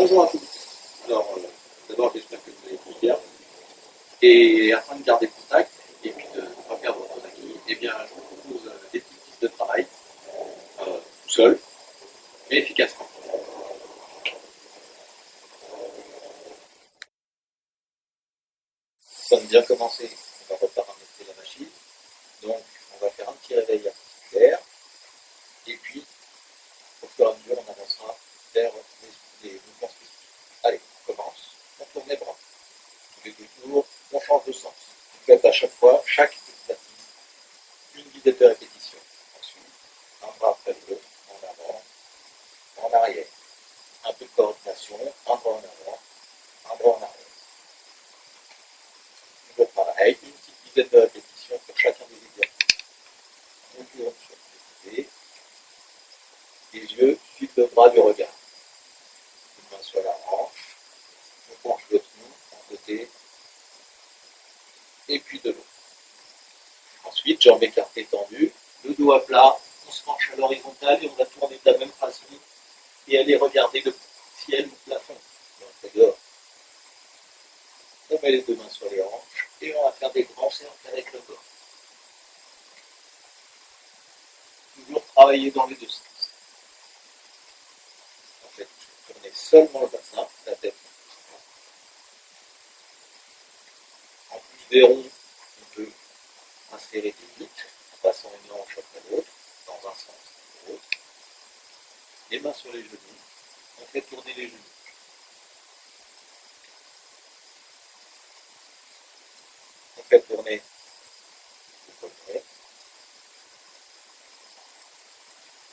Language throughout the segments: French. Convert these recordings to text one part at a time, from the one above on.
Bonjour à tous. Alors, d'abord, j'espère que vous allez tous bien. Et afin de garder contact et puis de ne pas perdre vos acquis, eh bien, je vous propose des petites pistes de travail, tout seul, mais efficacement. Pour bien commencer, on va reparamétrer la machine. Donc, on va faire un petit réveil articulaire. Et puis, au fur et à mesure, on avancera vers les mouvements spécifiques. Allez, on commence. On tourne les bras. Tous les 2 tours, on change de sens. Vous faites à chaque fois, chaque exercice, une dizaine de répétitions. Ensuite, un bras après l'autre, en avant, en arrière. Un peu de coordination, un bras en avant, un bras en arrière. Toujours pareil, une petite dizaine de répétitions pour chacun des exercices. On tourne sur le côté, les yeux suivent le bras du regard. Une main sur la hanche, on penche le genou d'un côté, et puis de l'autre. Ensuite, jambes écartées tendues, le dos à plat, on se penche à l'horizontale et on va tourner de la même façon et aller regarder le ciel ou le plafond. Dehors. On met les 2 mains sur les hanches et on va faire des grands cercles avec le corps. Toujours travailler dans les 2 sens. En fait, tournez seulement le bassin, la tête. En plus des ronds, on peut insérer des mythes en passant une hanche après l'autre, dans un sens et l'autre. Les mains sur les genoux, on fait tourner les genoux. On fait tourner le poignet,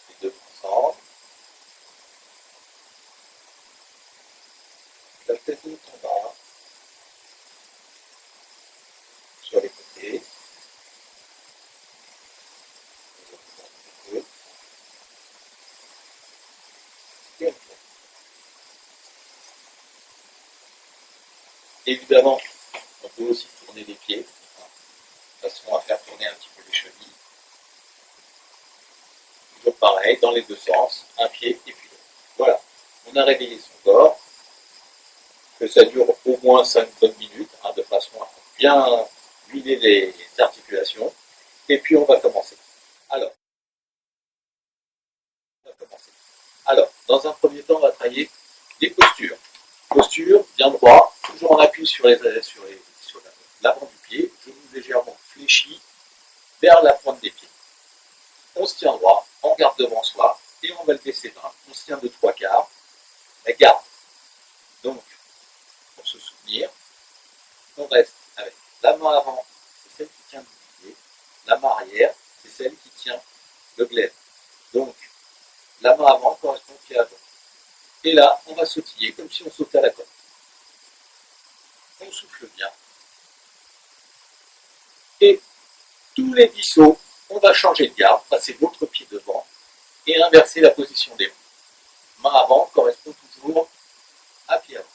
les 2 ensemble. La tête monte en bas, sur les côtés. Évidemment, on peut aussi tourner les pieds, de façon à faire tourner un petit peu les chevilles. Toujours pareil, dans les 2 sens, un pied et puis l'autre. Voilà, on a réveillé son corps, que ça dure au moins 5 bonnes minutes, de façon à bien vider les articulations. Et puis on va commencer. Alors, dans un premier temps, on va travailler les postures. Posture, bien droit, toujours en appui sur l'avant du pied, genou légèrement fléchi vers la pointe des pieds. On se tient droit, on regarde devant soi et on va lever ses mains. On se tient de 3/4, la garde. Donc, pour se soutenir, on reste avec la main avant, c'est celle qui tient le pied, la main arrière, c'est celle qui tient le glaive. Donc, la main avant correspond au pied avant. Et là, on va sautiller comme si on sautait à la corde. On souffle bien. Et tous les 10 sauts, on va changer de garde, passer l'autre pied devant et inverser la position des mains. Main avant correspond toujours à pied avant.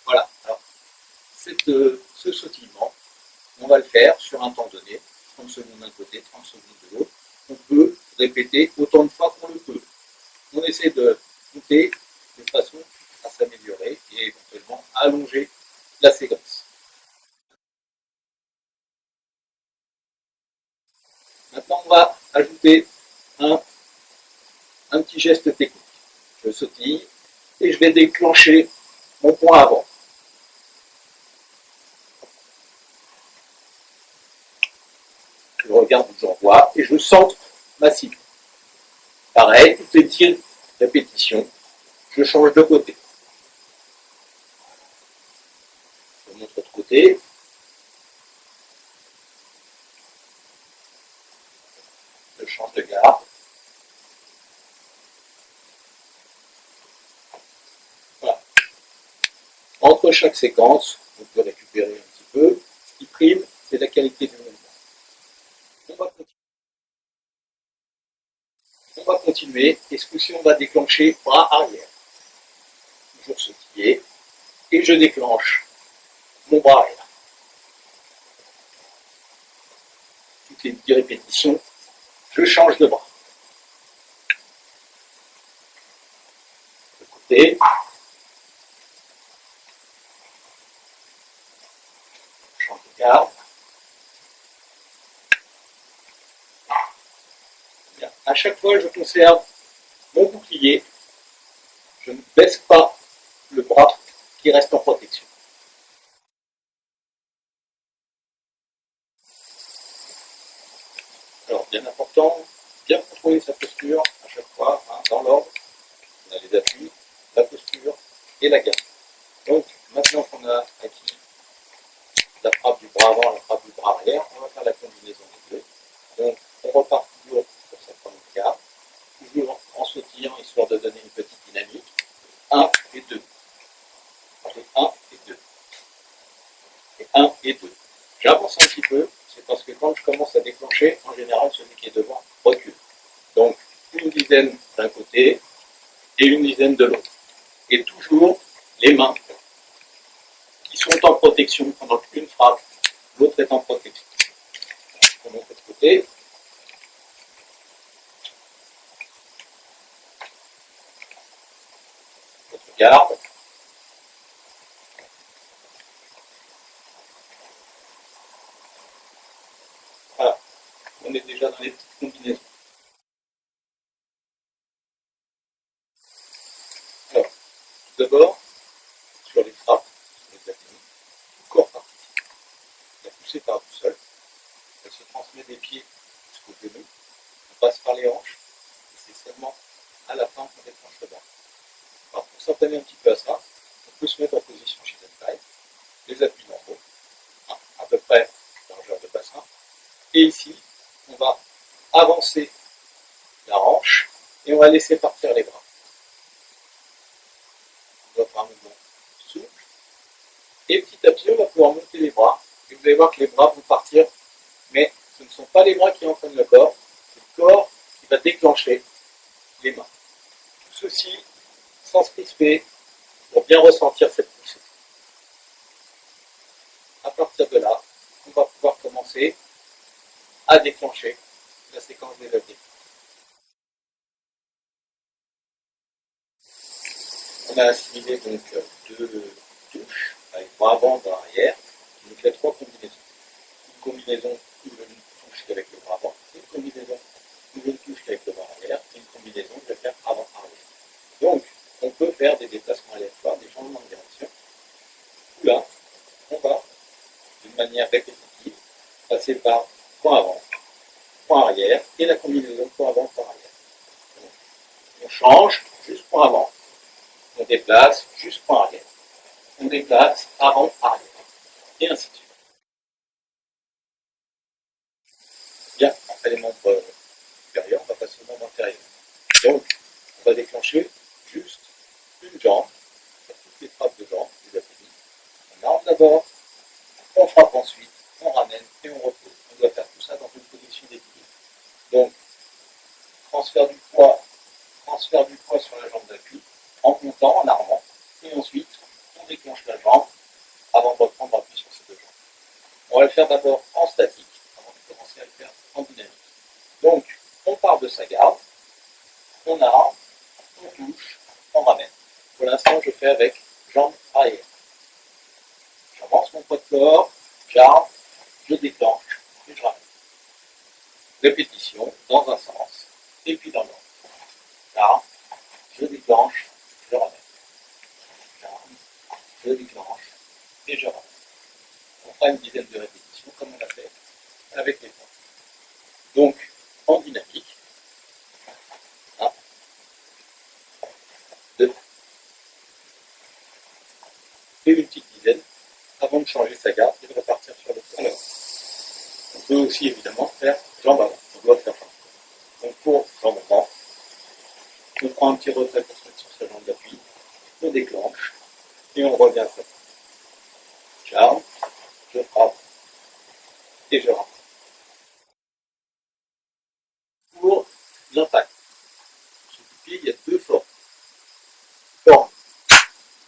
Voilà. Alors, ce sautillement, on va le faire sur un temps donné, 30 secondes d'un côté, 30 secondes de l'autre. On peut répéter autant de fois qu'on le peut. On essaie de monter de façon à s'améliorer et éventuellement allonger la séquence. Maintenant, on va ajouter un petit geste technique. Je sautille et je vais déclencher mon point avant. Je regarde où j'envoie et je centre ma cible. Pareil, toutes les 10 répétitions, je change de côté. De l'autre côté, je change de garde. Voilà. Entre chaque séquence, on peut récupérer un petit peu. Ce qui prime, c'est la qualité du mouvement. On va continuer, et ce coup-ci, on va déclencher bras arrière. Toujours sautiller, et je déclenche mon bras arrière. Toutes les 10 répétitions, je change de bras. côté. Change de garde. Bien. À chaque fois, je conserve mon bouclier. Je ne baisse pas le bras qui reste en protection. Alors, bien important, bien contrôler sa posture à chaque fois, hein, dans l'ordre. On a les appuis, la posture et la garde. Donc, maintenant qu'on a acquis la frappe du bras avant, la frappe du bras arrière, on va faire la combinaison des deux. Donc, on repart toujours sur cette première garde, toujours en sautillant, histoire de donner une petite dynamique. 1 et 2. Et 1 et 2. Et 1 et 2. J'avance un petit peu, c'est parce que quand je commence à déclencher, en général, celui qui est devant recule. Donc, une dizaine d'un côté et une dizaine de l'autre. Et toujours les mains qui sont en protection pendant qu'une frappe, l'autre est en protection. On monte de côté. Votre garde. Voilà. On est déjà dans les petites combinaisons. Alors, tout d'abord, sur les frappes, sur les appuis, le corps participe. La poussée part tout seul. Elle se transmet des pieds jusqu'au genou. On passe par les hanches. Et c'est seulement à la fin qu'on déclenche le bras. Alors, pour s'entraîner un petit peu à ça, on peut se mettre en position Shizentai, les appuis normaux, à peu près largeur de bassin. Et ici, on va avancer la hanche et on va laisser partir les bras. On va faire un mouvement souple. Et petit à petit, on va pouvoir monter les bras. Et vous allez voir que les bras vont partir, mais ce ne sont pas les bras qui entraînent le corps, c'est le corps qui va déclencher les mains. Tout ceci sans se crisper pour bien ressentir cette poussée. À partir de là, on va pouvoir commencer à déclencher la séquence des leviers. On a assimilé donc deux touches avec bras avant, bras arrière, qui nous fait trois combinaisons. Une combinaison où je ne touche qu'avec le bras avant, une combinaison où je ne touche qu'avec le bras arrière, et une combinaison où je vais faire avant-arrière. Donc, on peut faire des déplacements aléatoires, des changements de direction, où là, on va, d'une manière répétitive, passer par point avant, point arrière, et la combinaison point avant, point arrière. Donc, on change, juste point avant. On déplace, juste point arrière. On déplace, avant, arrière. Et ainsi de suite. Bien, après les membres supérieurs, on va passer au membre inférieur. Donc, on va déclencher juste une jambe, toutes les frappes de jambes, les appuis. On arme d'abord, on frappe ensuite, on ramène et on repose. On doit faire tout ça dans une position d'équilibre. Donc, transfert du poids sur la jambe d'appui, en montant, en armant, et ensuite, on déclenche la jambe avant de reprendre appui sur ces deux jambes. On va le faire d'abord en statique, avant de commencer à le faire en dynamique. Donc, on part de sa garde, on arme, on touche, on ramène. Pour l'instant, je fais avec jambe arrière. J'avance mon poids de corps, j'arme, je déclenche et je ramène. Répétition dans un sens et puis dans l'autre. J'arme, je déclenche, je ramène. J'arme, je déclenche et je ramène. On fera une dizaine de répétitions comme on l'a fait avec les points. Donc, en dynamique, 1, 2, et une petite dizaine avant de changer sa garde et de repartir sur le point. Alors, on peut aussi évidemment faire jambe avant. On doit faire jambe. Donc pour jambe avant, on prend un petit retrait pour se mettre sur sa jambe d'appui, on déclenche et on revient après. J'arme, je frappe et je rentre. Pour l'impact, sur le pied, il y a deux formes. Forme,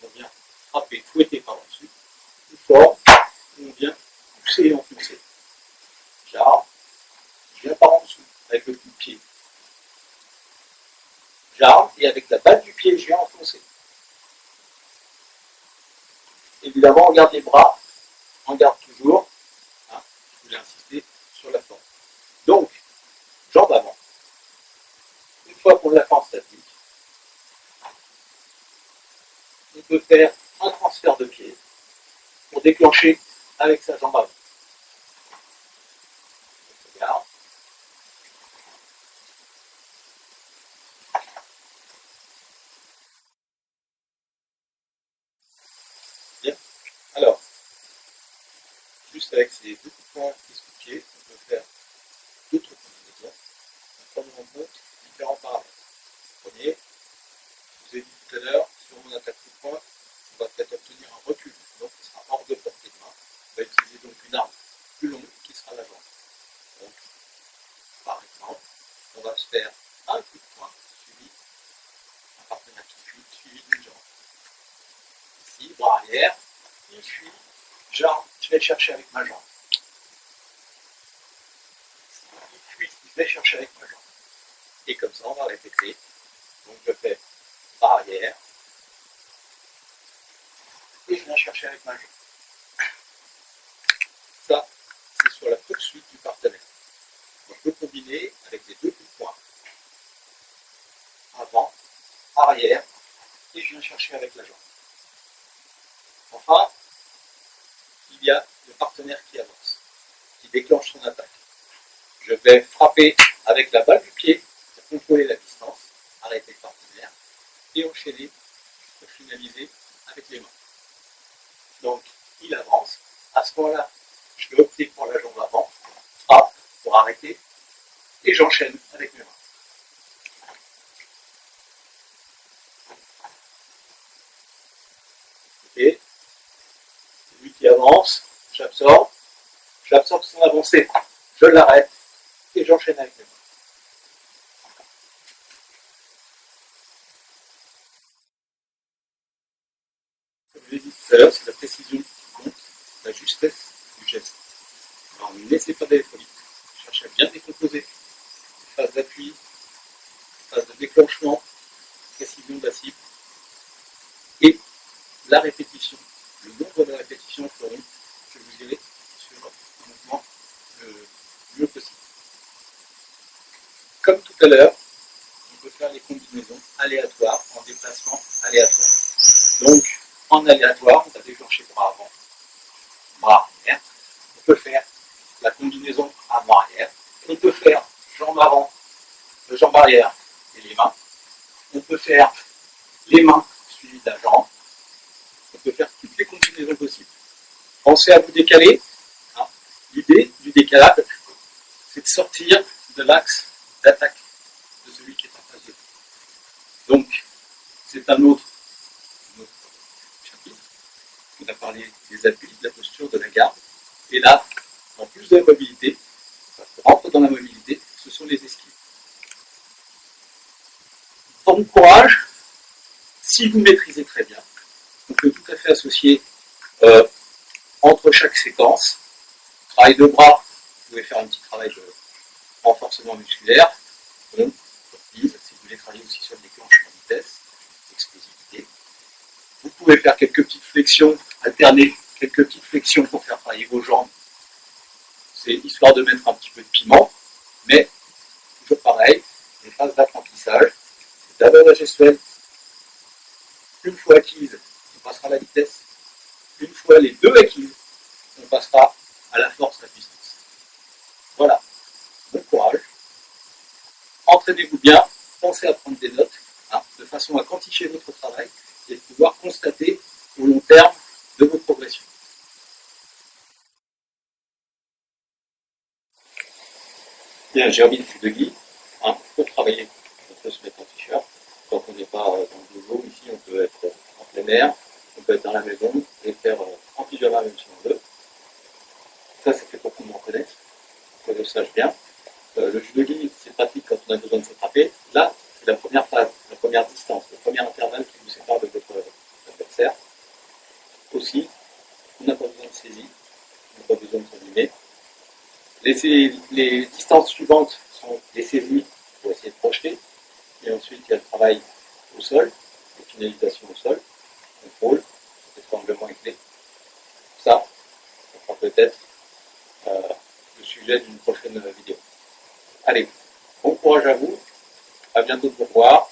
on vient frapper, fouetter par-dessus. Une forme, on vient pousser et enfoncer. J'arme, je viens par en dessous avec le coup de pied. J'arme et avec la balle du pied, je viens enfoncer. Évidemment, on garde les bras, on garde toujours, hein, je voulais insister sur la forme. Donc, jambes avant. Une fois qu'on l'a fait en statique, on peut faire un transfert de pied pour déclencher avec sa jambe avant. Regarde. Bien. Alors, juste avec ces deux coups de poing expliqués, on peut faire d'autres combinaisons en prenant en compte différents paramètres. Premier, je vous ai dit tout à l'heure, sur mon attaque coup de poing, on va peut-être obtenir un recul, donc ce sera hors de portée de main. On va utiliser donc une arme plus longue qui sera la jambe. Donc, par exemple, on va se faire un coup de poing suivi un partenaire qui fuit, suivi d'une jambe. Ici, bras arrière, il fuit, genre, je vais le chercher avec ma jambe. Il fuit, je vais chercher avec ma jambe. Et comme ça, on va répéter. Donc, je fais bras arrière, et je viens chercher avec ma jambe. Ça, c'est sur la poursuite du partenaire. On peut combiner avec les deux coups de poing. Avant, arrière, et je viens chercher avec la jambe. Enfin, il y a le partenaire qui avance, qui déclenche son attaque. Je vais frapper avec la balle du pied pour contrôler la distance, arrêter le partenaire, et enchaîner pour finaliser avec les mains. Donc, il avance. À ce moment-là, je vais opter pour la jambe avant, frappe pour arrêter, et j'enchaîne avec mes mains. Et celui qui avance, j'absorbe son avancée, je l'arrête, et j'enchaîne avec mes mains. Comme je l'ai dit tout à l'heure, c'est la précision qui compte, la justesse du geste. Alors ne laissez pas d'aller trop vite, cherchez à bien décomposer les phases d'appui, les phases de déclenchement, précision de la cible, et la répétition, le nombre de répétitions feront que vous irez sur un mouvement le mieux possible. Comme tout à l'heure, on peut faire les combinaisons aléatoires en déplacement aléatoire. Donc, en aléatoire, on va déclencher bras avant, bras arrière. On peut faire la combinaison avant-arrière. On peut faire jambe avant, jambe arrière et les mains. On peut faire les mains suivies de la jambe. On peut faire toutes les combinaisons possibles. Pensez à vous décaler. Hein. L'idée du décalage, c'est de sortir de l'axe d'attaque de celui qui est en face de vous. Donc, c'est un autre chapitre. On a parlé des appuis, de la posture, de la garde. Et là, en plus de la mobilité, on rentre dans la mobilité, ce sont les esquives. Bon courage, si vous maîtrisez très bien, on peut tout à fait associer entre chaque séquence, travail de bras, vous pouvez faire un petit travail de renforcement musculaire, donc, si vous voulez travailler aussi sur le déclenchement de vitesse, explosivité. Vous pouvez faire quelques petites flexions, alterner quelques petites flexions pour faire travailler vos jambes. C'est histoire de mettre un petit peu de piment, mais toujours pareil, les phases d'apprentissage, c'est d'abord la gestuelle. Une fois acquise, on passera à la vitesse. Une fois les deux acquises, on passera à la force, la puissance. Voilà. Bon courage. Entraînez-vous bien. Pensez à prendre des notes, hein, de façon à quantifier votre travail et de pouvoir constater au long terme de vos progressions. Bien, j'ai envie de judo gi, hein, pour travailler. On peut se mettre en t-shirt. Quand on n'est pas dans le dojo, ici, on peut être en plein air, on peut être dans la maison et faire en pyjama même si on veut. Ça, c'est fait pour qu'on me reconnaisse, que je le sache bien. Le judo gi, c'est pratique quand on a besoin de s'attraper. Là, c'est la première phase, la première distance, le premier intervalle qui vous sépare de votre adversaire. Aussi, on n'a pas besoin de saisie, on n'a pas besoin de s'animer. Les distances suivantes sont les saisies pour essayer de projeter. Et ensuite, il y a le travail au sol, la finalisation au sol, contrôle, étranglement et clé. peut-être le sujet d'une prochaine vidéo. Allez, bon courage à vous, à bientôt pour voir.